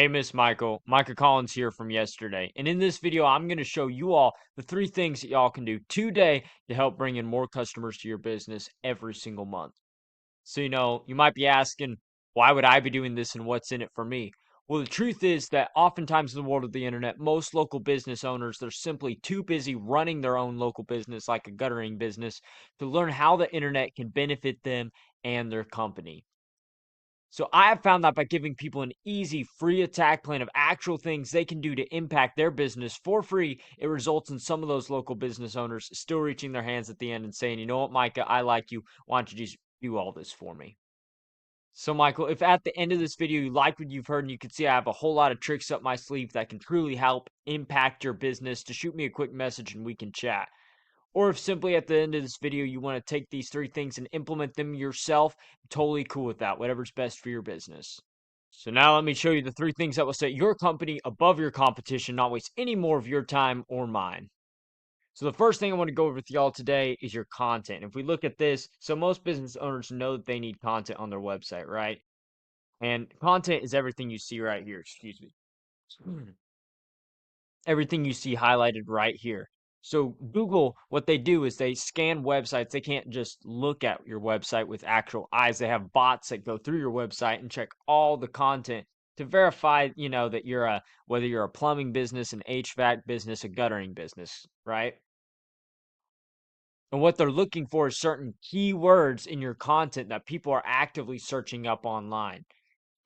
Hey, Miss Michael. Micah Collins here from yesterday. And in this video, I'm going to show you all the 3 things that y'all can do today to help bring in more customers to your business every single month. So, you might be asking, why would I be doing this and what's in it for me? Well, the truth is that oftentimes in the world of the internet, most local business owners, they're simply too busy running their own local business, like a guttering business, to learn how the internet can benefit them and their company. So I have found that by giving people an easy, free attack plan of actual things they can do to impact their business for free, it results in some of those local business owners still reaching their hands at the end and saying, you know what, Micah, I like you. Why don't you just do all this for me? So, Michael, if at the end of this video you like what you've heard and you can see I have a whole lot of tricks up my sleeve that can truly help impact your business, to shoot me a quick message and we can chat. Or if simply at the end of this video you want to take these 3 things and implement them yourself, I'm totally cool with that. Whatever's best for your business. So now let me show you the 3 things that will set your company above your competition, not waste any more of your time or mine. So the first thing I want to go over with y'all today is your content. If we look at this, so most business owners know that they need content on their website, right? And content is everything you see right here. Excuse me. Everything you see highlighted right here. So Google, what they do is they scan websites. They can't just look at your website with actual eyes. They have bots that go through your website and check all the content to verify, that whether you're a plumbing business, an HVAC business, a guttering business, right? And what they're looking for is certain keywords in your content that people are actively searching up online.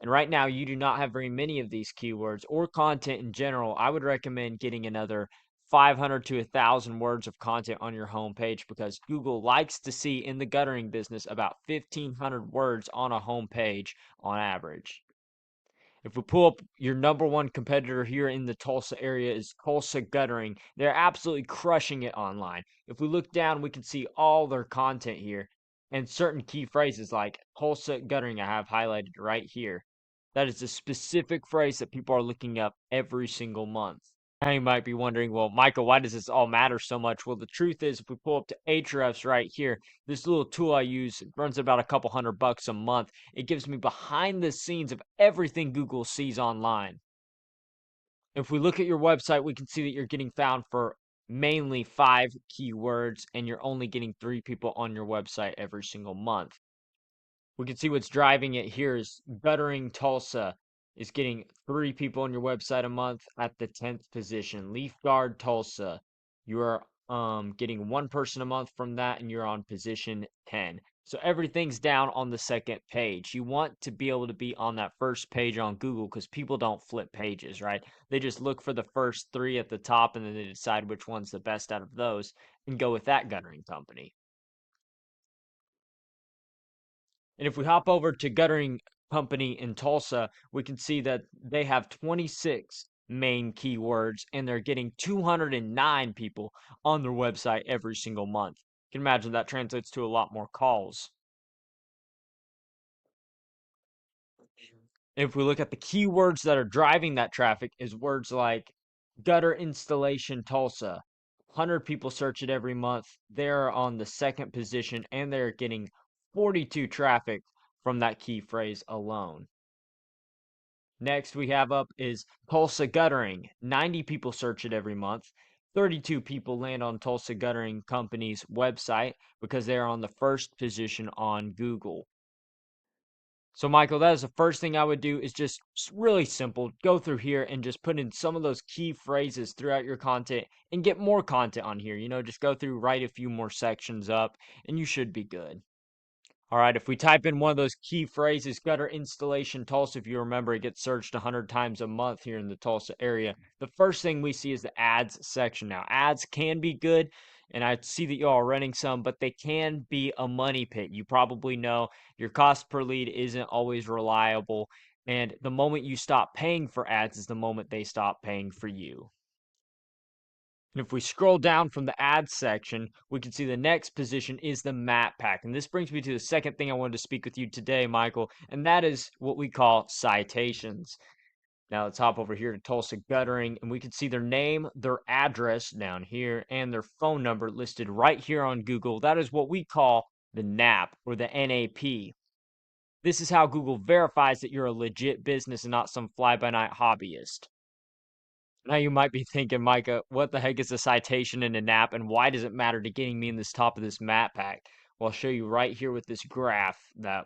And right now, you do not have very many of these keywords or content in general. I would recommend getting another 500 to 1,000 words of content on your homepage, because Google likes to see in the guttering business about 1,500 words on a homepage on average. If we pull up, your number one competitor here in the Tulsa area is Tulsa Guttering. They're absolutely crushing it online. If we look down, we can see all their content here and certain key phrases like Tulsa Guttering I have highlighted right here. That is a specific phrase that people are looking up every single month. Now you might be wondering, well, Michael, why does this all matter so much? Well, the truth is, if we pull up to Ahrefs right here, this little tool I use runs about a couple $100 a month. It gives me behind the scenes of everything Google sees online. If we look at your website, we can see that you're getting found for mainly 5 keywords, and you're only getting 3 people on your website every single month. We can see what's driving it here is Guttering Tulsa is getting 3 people on your website a month at the 10th position. Leaf Guard Tulsa, you are getting 1 person a month from that, and you're on position 10. So everything's down on the second page. You want to be able to be on that first page on Google, because people don't flip pages, right? They just look for the first 3 at the top, and then they decide which one's the best out of those and go with that guttering company. And if we hop over to Guttering Company in Tulsa, we can see that they have 26 main keywords, and they're getting 209 people on their website every single month. You can imagine that translates to a lot more calls. If we look at the keywords that are driving that traffic, is words like gutter installation Tulsa. 100 people search it every month. They're on the second position, and they're getting 42 traffic from that key phrase alone. Next we have up is Tulsa Guttering. 90 people search it every month. 32 people land on Tulsa Guttering Company's website because they're on the first position on Google. So Michael, that is the first thing I would do, is just really simple. Go through here and just put in some of those key phrases throughout your content and get more content on here. Just go through, write a few more sections up, and you should be good. All right, if we type in one of those key phrases, gutter installation Tulsa, if you remember, it gets searched 100 times a month here in the Tulsa area. The first thing we see is the ads section. Now, ads can be good, and I see that you all are running some, but they can be a money pit. You probably know your cost per lead isn't always reliable, and the moment you stop paying for ads is the moment they stop paying for you. And if we scroll down from the ads section, we can see the next position is the map pack. And this brings me to the second thing I wanted to speak with you today, Michael, and that is what we call citations. Now let's hop over here to Tulsa Guttering, and we can see their name, their address down here, and their phone number listed right here on Google. That is what we call the NAP, or the NAP. This is how Google verifies that you're a legit business and not some fly-by-night hobbyist. Now you might be thinking, Micah, what the heck is a citation in an app and why does it matter to getting me in this top of this map pack? Well, I'll show you right here with this graph that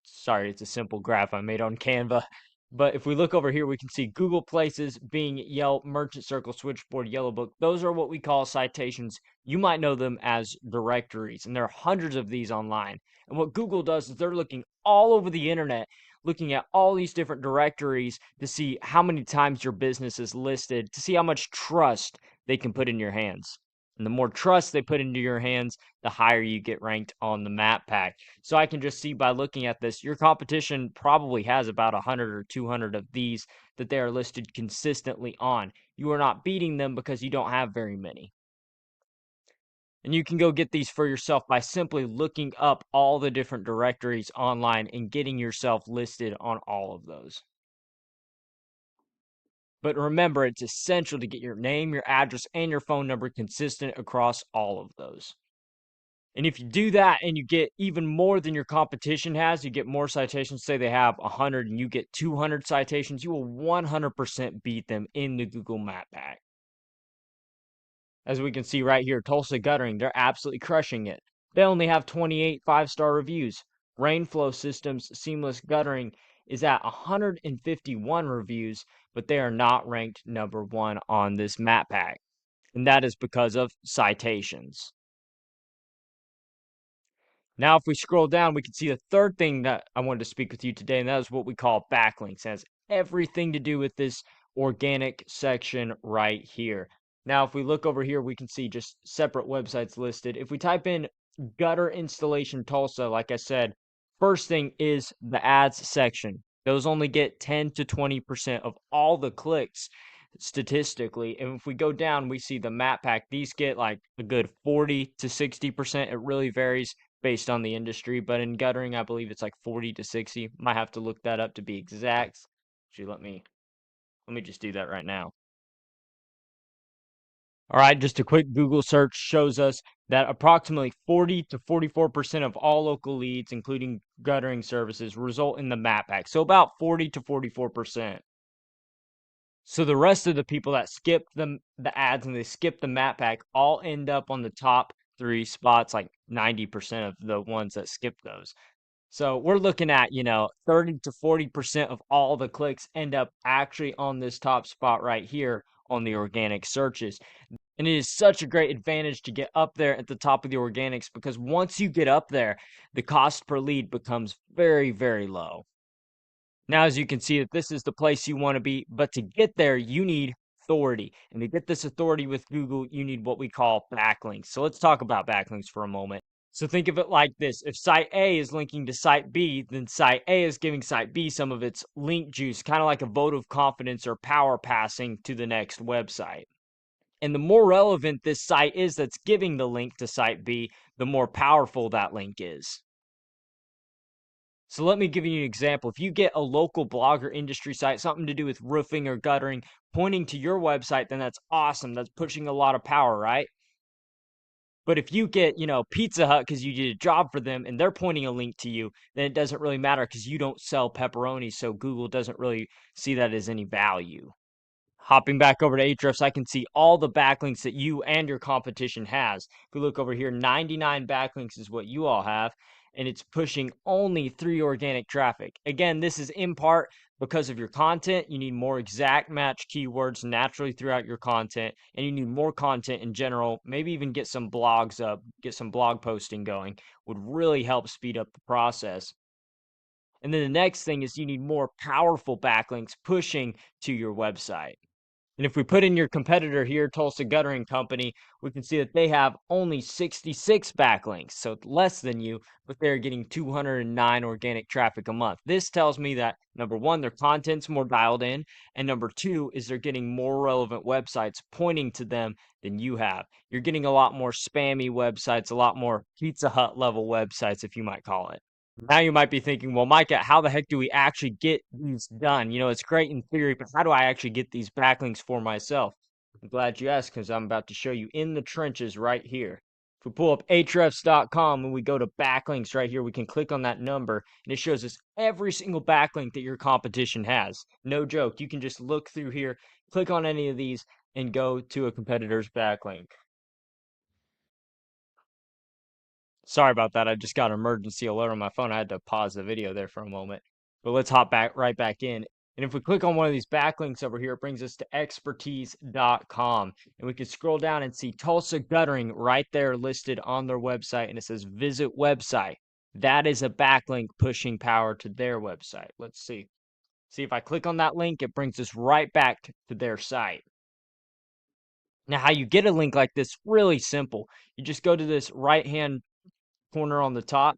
sorry, it's a simple graph I made on Canva. But if we look over here, we can see Google Places, Bing, Yelp, Merchant Circle, Switchboard, Yellow Book. Those are what we call citations. You might know them as directories, and there are hundreds of these online. And what Google does is they're looking all over the internet, looking at all these different directories to see how many times your business is listed, to see how much trust they can put in your hands. And the more trust they put into your hands, the higher you get ranked on the map pack. So I can just see by looking at this, your competition probably has about 100 or 200 of these that they are listed consistently on. You are not beating them because you don't have very many. And you can go get these for yourself by simply looking up all the different directories online and getting yourself listed on all of those. But remember, it's essential to get your name, your address, and your phone number consistent across all of those. And if you do that and you get even more than your competition has, you get more citations, say they have 100 and you get 200 citations, you will 100% beat them in the Google Map Pack. As we can see right here, Tulsa Guttering, they're absolutely crushing it. They only have 28 5-star reviews. Rainflow Systems Seamless Guttering is at 151 reviews, but they are not ranked number 1 on this map pack. And that is because of citations. Now, if we scroll down, we can see the third thing that I wanted to speak with you today, and that is what we call backlinks. It has everything to do with this organic section right here. Now, if we look over here, we can see just separate websites listed. If we type in gutter installation Tulsa, like I said, first thing is the ads section. Those only get 10 to 20% of all the clicks statistically. And if we go down, we see the map pack. These get like a good 40 to 60%. It really varies based on the industry, but in guttering, I believe it's like 40 to 60. Might have to look that up to be exact. Actually, let me just do that right now. All right, just a quick Google search shows us that approximately 40 to 44% of all local leads, including guttering services, result in the map pack. So about 40 to 44%. So the rest of the people that skip the ads and they skip the map pack all end up on the top 3 spots, like 90% of the ones that skip those. So we're looking at, 30 to 40% of all the clicks end up actually on this top spot right here on the organic searches. And it is such a great advantage to get up there at the top of the organics because once you get up there, the cost per lead becomes very, very low. Now, as you can see, that this is the place you want to be, but to get there, you need authority. And to get this authority with Google, you need what we call backlinks. So let's talk about backlinks for a moment. So think of it like this. If site A is linking to site B, then site A is giving site B some of its link juice, kind of like a vote of confidence or power passing to the next website. And the more relevant this site is that's giving the link to site B, the more powerful that link is. So let me give you an example. If you get a local blog or industry site, something to do with roofing or guttering, pointing to your website, then that's awesome. That's pushing a lot of power, right? But if you get, Pizza Hut because you did a job for them and they're pointing a link to you, then it doesn't really matter because you don't sell pepperoni. So Google doesn't really see that as any value. Hopping back over to Ahrefs, I can see all the backlinks that you and your competition has. If we look over here, 99 backlinks is what you all have, and it's pushing only 3 organic traffic. Again, this is in part because of your content. You need more exact match keywords naturally throughout your content, and you need more content in general. Maybe even get some blogs up, get some blog posting going, would really help speed up the process. And then the next thing is you need more powerful backlinks pushing to your website. And if we put in your competitor here, Tulsa Guttering Company, we can see that they have only 66 backlinks, so less than you, but they're getting 209 organic traffic a month. This tells me that, number one, their content's more dialed in, and number two is they're getting more relevant websites pointing to them than you have. You're getting a lot more spammy websites, a lot more Pizza Hut level websites, if you might call it. Now you might be thinking, well, Micah, how the heck do we actually get these done? It's great in theory, but how do I actually get these backlinks for myself? I'm glad you asked because I'm about to show you in the trenches right here. If we pull up ahrefs.com and we go to backlinks right here, we can click on that number and it shows us every single backlink that your competition has. No joke. You can just look through here, click on any of these, and go to a competitor's backlink. Sorry about that. I just got an emergency alert on my phone. I had to pause the video there for a moment. But let's hop right back in. And if we click on one of these backlinks over here, it brings us to expertise.com. And we can scroll down and see Tulsa Guttering right there listed on their website. And it says visit website. That is a backlink pushing power to their website. Let's see. See if I click on that link, it brings us right back to their site. Now, how you get a link like this, really simple. You just go to this right-hand corner on the top,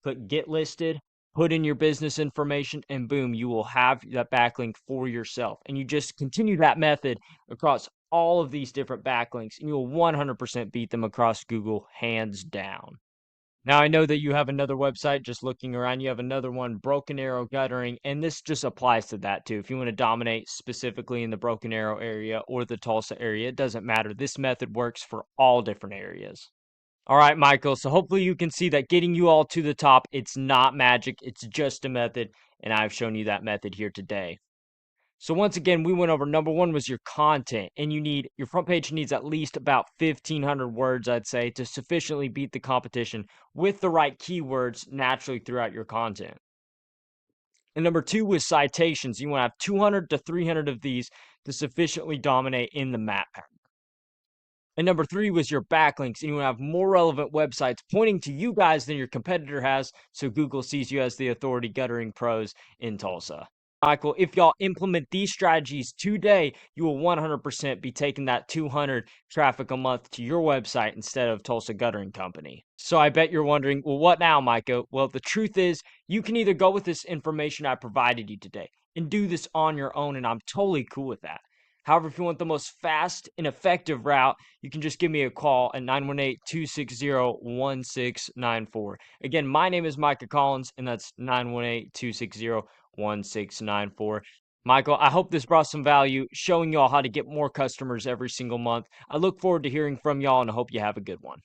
click get listed, put in your business information, and boom, you will have that backlink for yourself. And you just continue that method across all of these different backlinks, and you will 100% beat them across Google, hands down. Now, I know that you have another website, just looking around, you have another one, Broken Arrow Guttering, and this just applies to that too. If you want to dominate specifically in the Broken Arrow area or the Tulsa area, it doesn't matter. This method works for all different areas. All right, Michael. So hopefully you can see that getting you all to the top, it's not magic. It's just a method. And I've shown you that method here today. So once again, we went over number one was your content. And your front page needs at least about 1,500 words, I'd say, to sufficiently beat the competition with the right keywords naturally throughout your content. And number two was citations. You want to have 200 to 300 of these to sufficiently dominate in the map pack. And number three was your backlinks, and you want to have more relevant websites pointing to you guys than your competitor has, so Google sees you as the authority guttering pros in Tulsa. Michael, if y'all implement these strategies today, you will 100% be taking that 200 traffic a month to your website instead of Tulsa Guttering Company. So I bet you're wondering, well, what now, Micah? Well, the truth is, you can either go with this information I provided you today and do this on your own, and I'm totally cool with that. However, if you want the most fast and effective route, you can just give me a call at 918-260-1694. Again, my name is Micah Collins, and that's 918-260-1694. Michael, I hope this brought some value, showing y'all how to get more customers every single month. I look forward to hearing from y'all, and I hope you have a good one.